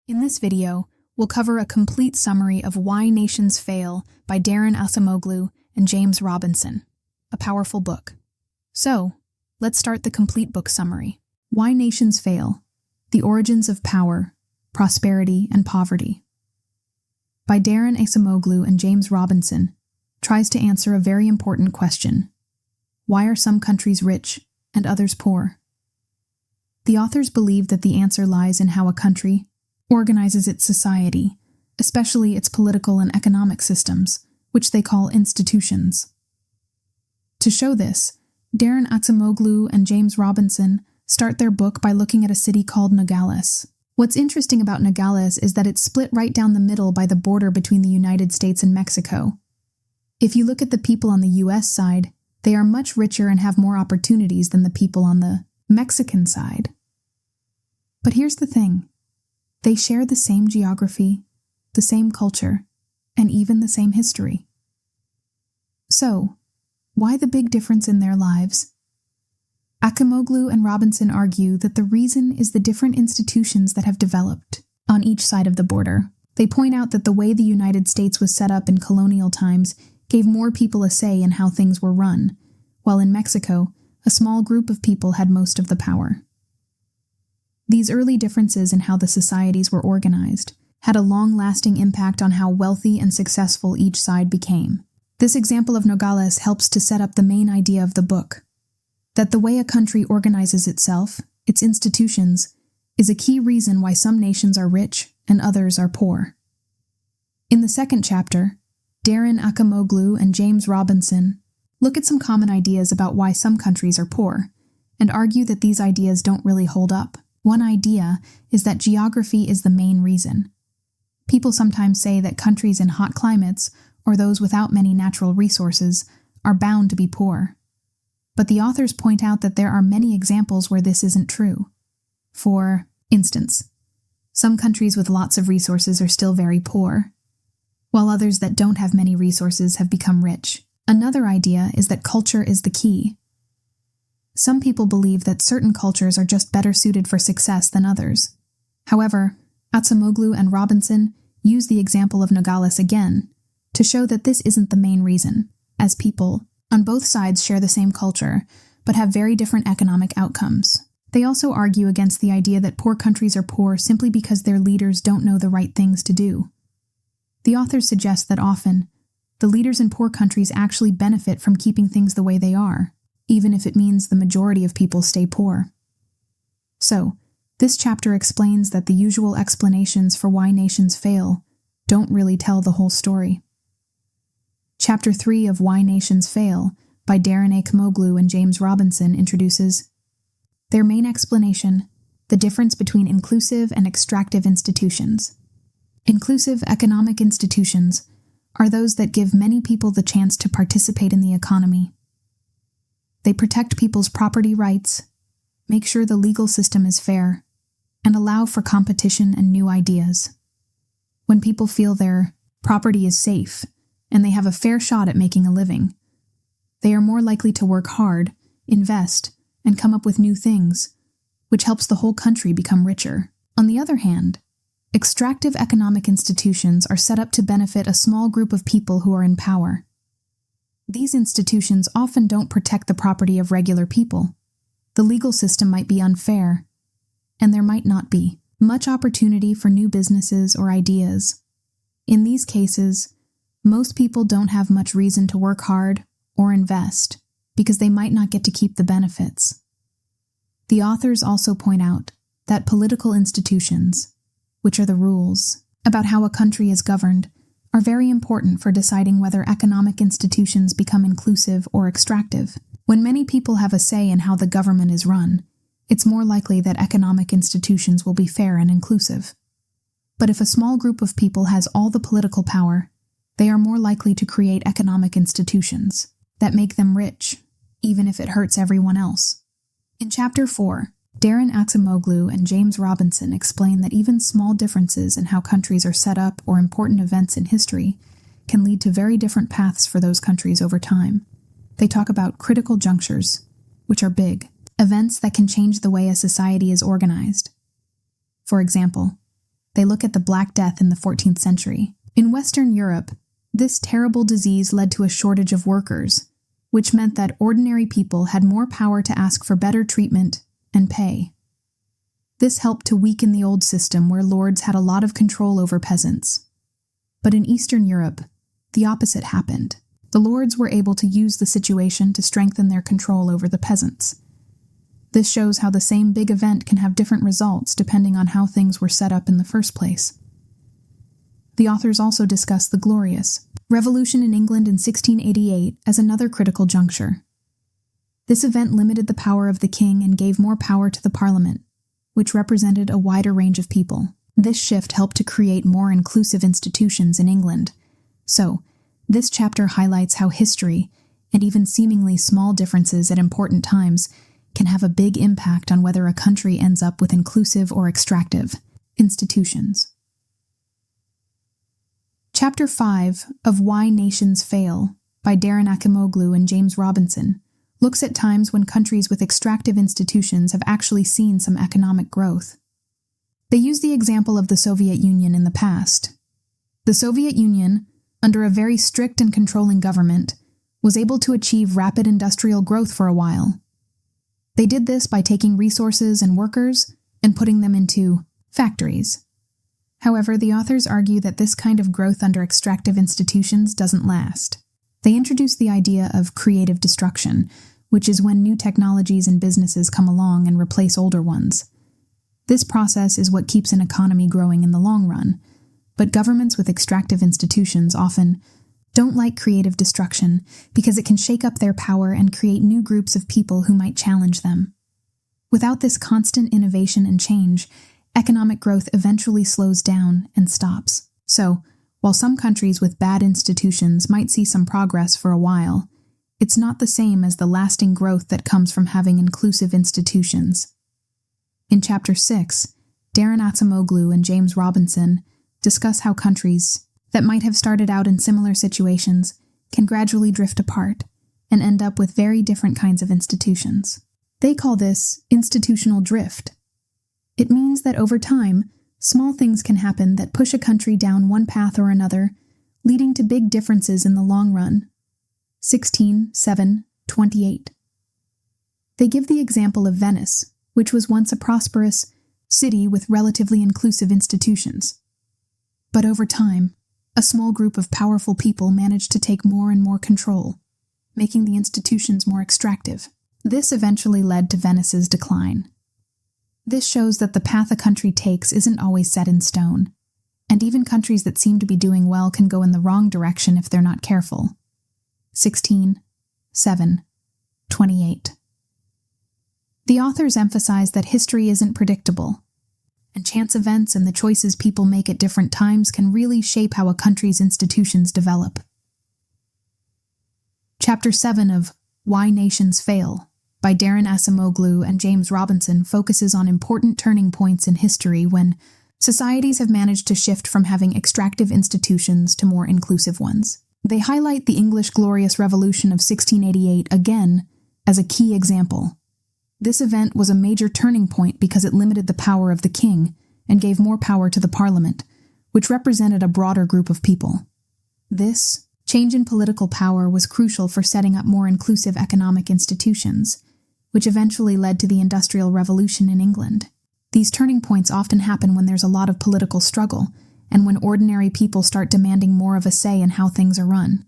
In this video, we'll cover a complete summary of Why Nations Fail by Daron Acemoglu and James Robinson, a powerful book. So, let's start the complete book summary. Why Nations Fail: The Origins of Power, Prosperity, and Poverty by Daron Acemoglu and James Robinson tries to answer a very important question. Why are some countries rich and others poor? The authors believe that the answer lies in how a country organizes its society, especially its political and economic systems, which they call institutions. To show this, Daron Acemoglu and James Robinson start their book by looking at a city called Nogales. What's interesting about Nogales is that it's split right down the middle by the border between the United States and Mexico. If you look at the people on the US side, they are much richer and have more opportunities than the people on the Mexican side. But here's the thing. They share the same geography, the same culture, and even the same history. So, why the big difference in their lives? Acemoglu and Robinson argue that the reason is the different institutions that have developed on each side of the border. They point out that the way the United States was set up in colonial times gave more people a say in how things were run, while in Mexico, a small group of people had most of the power. These early differences in how the societies were organized had a long-lasting impact on how wealthy and successful each side became. This example of Nogales helps to set up the main idea of the book, that the way a country organizes itself, its institutions, is a key reason why some nations are rich and others are poor. In the second chapter, Daron Acemoglu and James Robinson look at some common ideas about why some countries are poor, and argue that these ideas don't really hold up. One idea is that geography is the main reason. People sometimes say that countries in hot climates, or those without many natural resources, are bound to be poor. But the authors point out that there are many examples where this isn't true. For instance, some countries with lots of resources are still very poor, while others that don't have many resources have become rich. Another idea is that culture is the key. Some people believe that certain cultures are just better suited for success than others. However, Acemoglu and Robinson use the example of Nogales again to show that this isn't the main reason, as people on both sides share the same culture, but have very different economic outcomes. They also argue against the idea that poor countries are poor simply because their leaders don't know the right things to do. The authors suggest that often, the leaders in poor countries actually benefit from keeping things the way they are, even if it means the majority of people stay poor. So, this chapter explains that the usual explanations for why nations fail don't really tell the whole story. Chapter 3 of Why Nations Fail by Daron Acemoglu and James Robinson introduces their main explanation: the difference between inclusive and extractive institutions. Inclusive economic institutions are those that give many people the chance to participate in the economy. They protect people's property rights, make sure the legal system is fair, and allow for competition and new ideas. When people feel their property is safe and they have a fair shot at making a living, they are more likely to work hard, invest, and come up with new things, which helps the whole country become richer. On the other hand, extractive economic institutions are set up to benefit a small group of people who are in power. These institutions often don't protect the property of regular people. The legal system might be unfair, and there might not be much opportunity for new businesses or ideas. In these cases, most people don't have much reason to work hard or invest because they might not get to keep the benefits. The authors also point out that political institutions, which are the rules about how a country is governed, are very important for deciding whether economic institutions become inclusive or extractive. When many people have a say in how the government is run, it's more likely that economic institutions will be fair and inclusive. But if a small group of people has all the political power, they are more likely to create economic institutions that make them rich, even if it hurts everyone else. In Chapter 4, Daron Acemoglu and James Robinson explain that even small differences in how countries are set up or important events in history can lead to very different paths for those countries over time. They talk about critical junctures, which are big, events that can change the way a society is organized. For example, They look at the Black Death in the 14th century. In Western Europe, this terrible disease led to a shortage of workers, which meant that ordinary people had more power to ask for better treatment and pay. This helped to weaken the old system where lords had a lot of control over peasants. But in Eastern Europe, the opposite happened. The lords were able to use the situation to strengthen their control over the peasants. This shows how the same big event can have different results depending on how things were set up in the first place. The authors also discuss the Glorious Revolution in England in 1688 as another critical juncture. This event limited the power of the king and gave more power to the Parliament, which represented a wider range of people. This shift helped to create more inclusive institutions in England. So, this chapter highlights how history, and even seemingly small differences at important times, can have a big impact on whether a country ends up with inclusive or extractive institutions. Chapter 5 of Why Nations Fail by Daron Acemoglu and James Robinson looks at times when countries with extractive institutions have actually seen some economic growth. They use the example of the Soviet Union in the past. The Soviet Union, under a very strict and controlling government, was able to achieve rapid industrial growth for a while. They did this by taking resources and workers and putting them into factories. However, the authors argue that this kind of growth under extractive institutions doesn't last. They introduce the idea of creative destruction, which is when new technologies and businesses come along and replace older ones. This process is what keeps an economy growing in the long run, but governments with extractive institutions often don't like creative destruction because it can shake up their power and create new groups of people who might challenge them. Without this constant innovation and change, economic growth eventually slows down and stops. So, while some countries with bad institutions might see some progress for a while, it's not the same as the lasting growth that comes from having inclusive institutions. In Chapter 6, Daron Acemoglu and James Robinson discuss how countries that might have started out in similar situations can gradually drift apart and end up with very different kinds of institutions. They call this institutional drift. It means that over time, small things can happen that push a country down one path or another, leading to big differences in the long run. 16:7-28. They give the example of Venice, which was once a prosperous city with relatively inclusive institutions. But over time, a small group of powerful people managed to take more and more control, making the institutions more extractive. This eventually led to Venice's decline. This shows that the path a country takes isn't always set in stone, and even countries that seem to be doing well can go in the wrong direction if they're not careful. 16:7-28. The authors emphasize that history isn't predictable, and chance events and the choices people make at different times can really shape how a country's institutions develop. Chapter 7 of Why Nations Fail by Daron Acemoglu and James Robinson focuses on important turning points in history when societies have managed to shift from having extractive institutions to more inclusive ones. They highlight the English Glorious Revolution of 1688 again as a key example. This event was a major turning point because it limited the power of the king and gave more power to the Parliament, which represented a broader group of people. This change in political power was crucial for setting up more inclusive economic institutions, which eventually led to the Industrial Revolution in England. These turning points often happen when there's a lot of political struggle and when ordinary people start demanding more of a say in how things are run.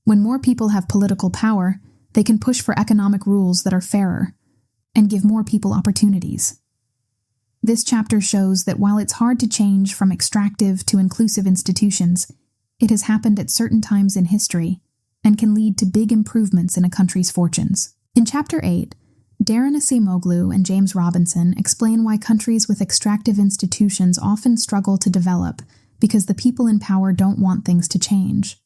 When more people have political power, they can push for economic rules that are fairer and give more people opportunities. This chapter shows that while it's hard to change from extractive to inclusive institutions, it has happened at certain times in history and can lead to big improvements in a country's fortunes. In Chapter 8, Daron Acemoglu and James Robinson explain why countries with extractive institutions often struggle to develop because the people in power don't want things to change.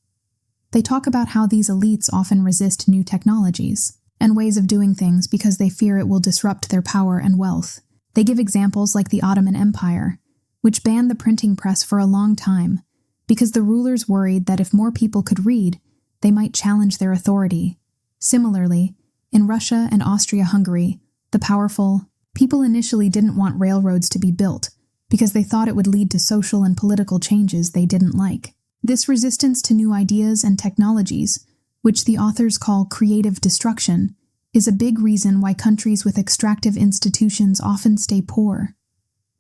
They talk about how these elites often resist new technologies and ways of doing things because they fear it will disrupt their power and wealth. They give examples like the Ottoman Empire, which banned the printing press for a long time because the rulers worried that if more people could read, they might challenge their authority. Similarly, in Russia and Austria-Hungary, the powerful people initially didn't want railroads to be built because they thought it would lead to social and political changes they didn't like. This resistance to new ideas and technologies, which the authors call creative destruction, is a big reason why countries with extractive institutions often stay poor.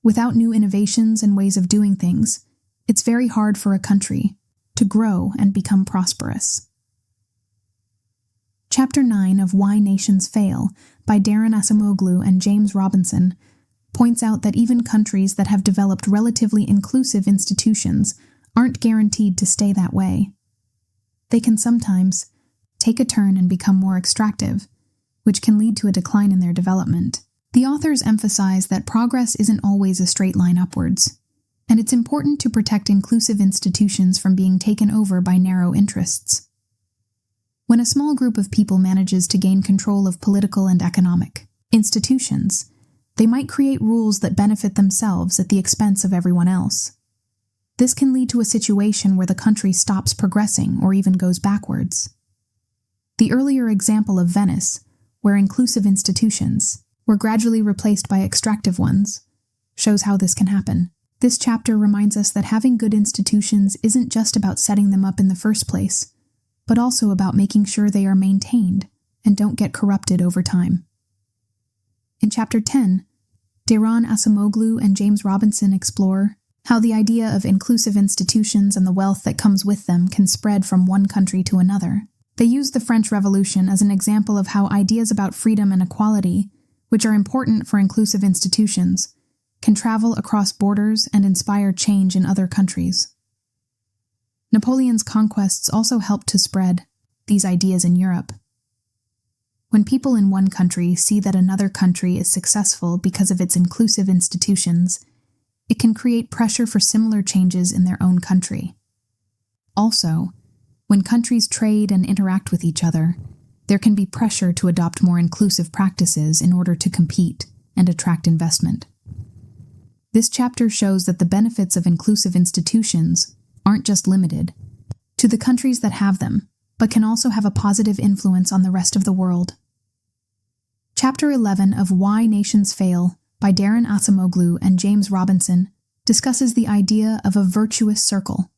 Without new innovations and ways of doing things, it's very hard for a country to grow and become prosperous. Chapter 9 of Why Nations Fail by Daron Acemoglu and James Robinson points out that even countries that have developed relatively inclusive institutions aren't guaranteed to stay that way. They can sometimes take a turn and become more extractive, which can lead to a decline in their development. The authors emphasize that progress isn't always a straight line upwards, and it's important to protect inclusive institutions from being taken over by narrow interests. When a small group of people manages to gain control of political and economic institutions, they might create rules that benefit themselves at the expense of everyone else. This can lead to a situation where the country stops progressing or even goes backwards. The earlier example of Venice, where inclusive institutions were gradually replaced by extractive ones, shows how this can happen. This chapter reminds us that having good institutions isn't just about setting them up in the first place, but also about making sure they are maintained and don't get corrupted over time. In Chapter 10, Daron Acemoglu and James Robinson explore how the idea of inclusive institutions and the wealth that comes with them can spread from one country to another. They use the French Revolution as an example of how ideas about freedom and equality, which are important for inclusive institutions, can travel across borders and inspire change in other countries. Napoleon's conquests also helped to spread these ideas in Europe. When people in one country see that another country is successful because of its inclusive institutions, it can create pressure for similar changes in their own country. Also, when countries trade and interact with each other, there can be pressure to adopt more inclusive practices in order to compete and attract investment. This chapter shows that the benefits of inclusive institutions aren't just limited to the countries that have them, but can also have a positive influence on the rest of the world. Chapter 11 of Why Nations Fail by Daron Acemoglu and James Robinson discusses the idea of a virtuous circle.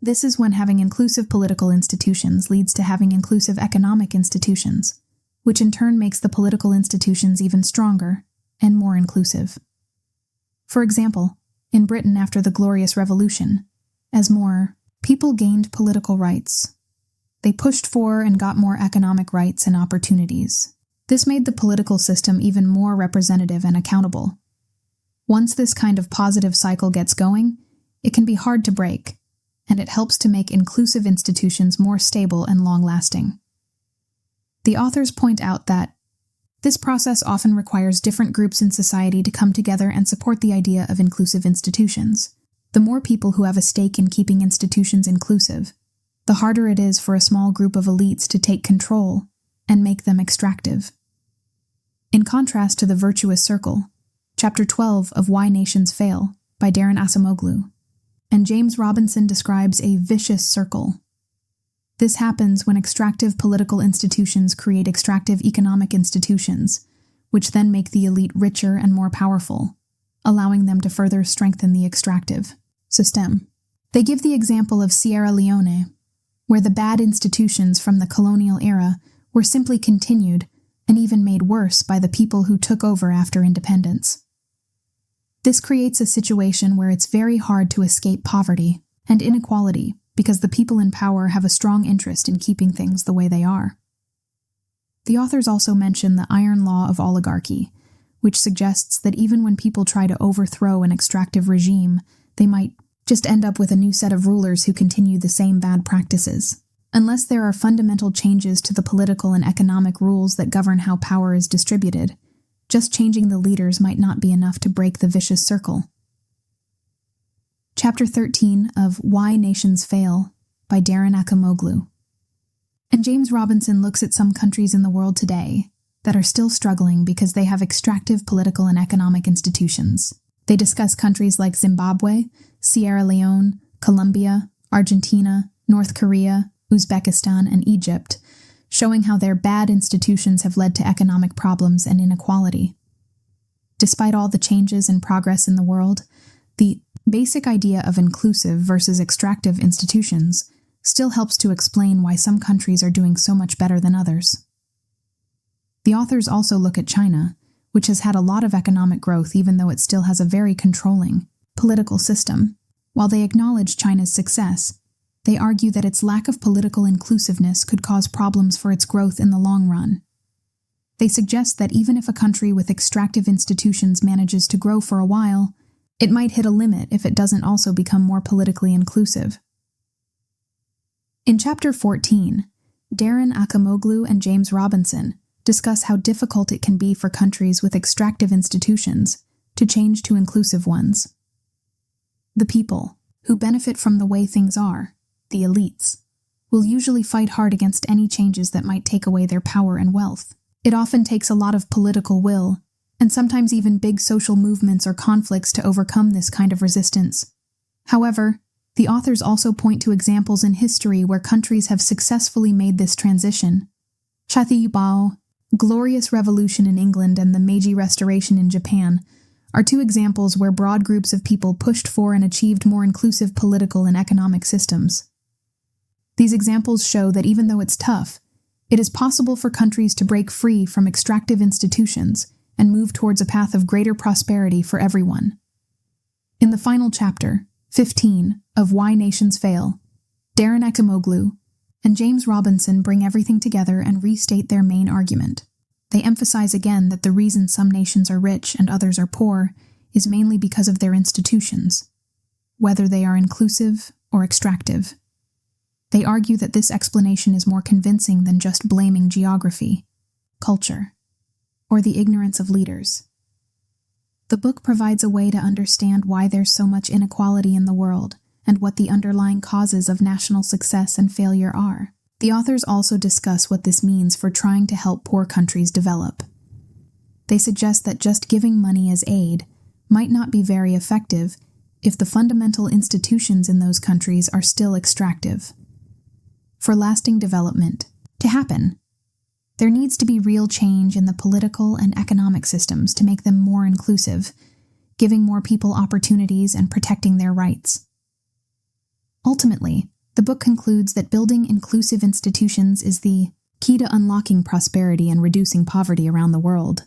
This is when having inclusive political institutions leads to having inclusive economic institutions, which in turn makes the political institutions even stronger and more inclusive. For example, in Britain after the Glorious Revolution, as more people gained political rights, they pushed for and got more economic rights and opportunities. This made the political system even more representative and accountable. Once this kind of positive cycle gets going, it can be hard to break, and it helps to make inclusive institutions more stable and long-lasting. The authors point out that this process often requires different groups in society to come together and support the idea of inclusive institutions. The more people who have a stake in keeping institutions inclusive, the harder it is for a small group of elites to take control and make them extractive. In contrast to the Virtuous Circle, Chapter 12 of Why Nations Fail by Daron Acemoglu, and James Robinson describes a vicious circle. This happens when extractive political institutions create extractive economic institutions, which then make the elite richer and more powerful, allowing them to further strengthen the extractive system. They give the example of Sierra Leone, where the bad institutions from the colonial era were simply continued and even made worse by the people who took over after independence. This creates a situation where it's very hard to escape poverty and inequality because the people in power have a strong interest in keeping things the way they are. The authors also mention the iron law of oligarchy, which suggests that even when people try to overthrow an extractive regime, they might just end up with a new set of rulers who continue the same bad practices. Unless there are fundamental changes to the political and economic rules that govern how power is distributed, just changing the leaders might not be enough to break the vicious circle. Chapter 13 of Why Nations Fail by Daron Acemoglu. And James Robinson looks at some countries in the world today that are still struggling because they have extractive political and economic institutions. They discuss countries like Zimbabwe, Sierra Leone, Colombia, Argentina, North Korea, Uzbekistan, and Egypt, showing how their bad institutions have led to economic problems and inequality. Despite all the changes and progress in the world, the basic idea of inclusive versus extractive institutions still helps to explain why some countries are doing so much better than others. The authors also look at China, which has had a lot of economic growth even though it still has a very controlling political system. While they acknowledge China's success, they argue that its lack of political inclusiveness could cause problems for its growth in the long run. They suggest that even if a country with extractive institutions manages to grow for a while, it might hit a limit if it doesn't also become more politically inclusive. In Chapter 14, Daron Acemoglu and James Robinson discuss how difficult it can be for countries with extractive institutions to change to inclusive ones. The people, who benefit from the way things are, the elites, will usually fight hard against any changes that might take away their power and wealth. It often takes a lot of political will, and sometimes even big social movements or conflicts to overcome this kind of resistance. However, the authors also point to examples in history where countries have successfully made this transition. Bao, Glorious Revolution in England and the Meiji Restoration in Japan are two examples where broad groups of people pushed for and achieved more inclusive political and economic systems. These examples show that even though it's tough, it is possible for countries to break free from extractive institutions and move towards a path of greater prosperity for everyone. In the final chapter, 15, of Why Nations Fail, Daron Acemoglu and James Robinson bring everything together and restate their main argument. They emphasize again that the reason some nations are rich and others are poor is mainly because of their institutions, whether they are inclusive or extractive. They argue that this explanation is more convincing than just blaming geography, culture, or the ignorance of leaders. The book provides a way to understand why there's so much inequality in the world and what the underlying causes of national success and failure are. The authors also discuss what this means for trying to help poor countries develop. They suggest that just giving money as aid might not be very effective if the fundamental institutions in those countries are still extractive. For lasting development to happen, there needs to be real change in the political and economic systems to make them more inclusive, giving more people opportunities and protecting their rights. Ultimately, the book concludes that building inclusive institutions is the key to unlocking prosperity and reducing poverty around the world.